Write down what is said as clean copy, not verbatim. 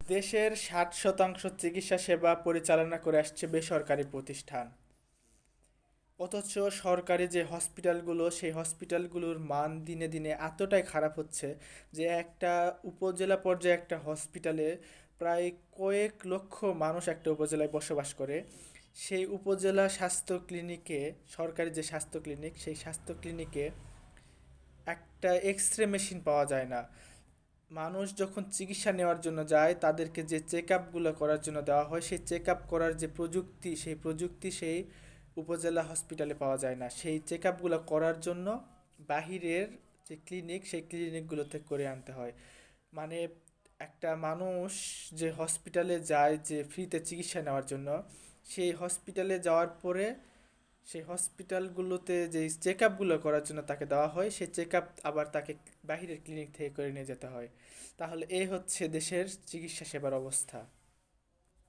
দেশের 60% চিকিৎসা সেবা পরিচালনা করে আসছে বেসরকারি প্রতিষ্ঠান। অথচ সরকারি যে হসপিটালগুলো, সেই হসপিটালগুলোর মান দিনে দিনে এতটাই খারাপ হচ্ছে যে একটা উপজেলা পর্যায়ে একটা হসপিটালে প্রায় কয়েক লক্ষ মানুষ একটা উপজেলায় বসবাস করে। সেই উপজেলা স্বাস্থ্য ক্লিনিকে, সরকারি যে স্বাস্থ্য ক্লিনিক, সেই স্বাস্থ্য ক্লিনিকে একটা এক্স রে মেশিন পাওয়া যায় না। মানুষ যখন চিকিৎসা নেওয়ার জন্য যায়, তাদেরকে যে চেক আপগুলো করার জন্য দেওয়া হয়, সেই চেক আপ করার যে প্রযুক্তি, সেই প্রযুক্তি সেই উপজেলা হসপিটালে পাওয়া যায় না। সেই চেক আপগুলো করার জন্য বাহিরের যে ক্লিনিক, সেই ক্লিনিকগুলোতে করে আনতে হয়। মানে একটা মানুষ যে হসপিটালে যায় যে ফ্রিতে চিকিৎসা নেওয়ার জন্য, সেই হসপিটালে যাওয়ার পরে সেই হসপিটালগুলোতে যে চেক আপগুলো করার জন্য তাকে দেওয়া হয়, সেই চেক আপ আবার তাকে বাহিরের ক্লিনিক থেকে করে নিয়ে যেতে হয়। তাহলে এই হচ্ছে দেশের চিকিৎসা সেবার অবস্থা।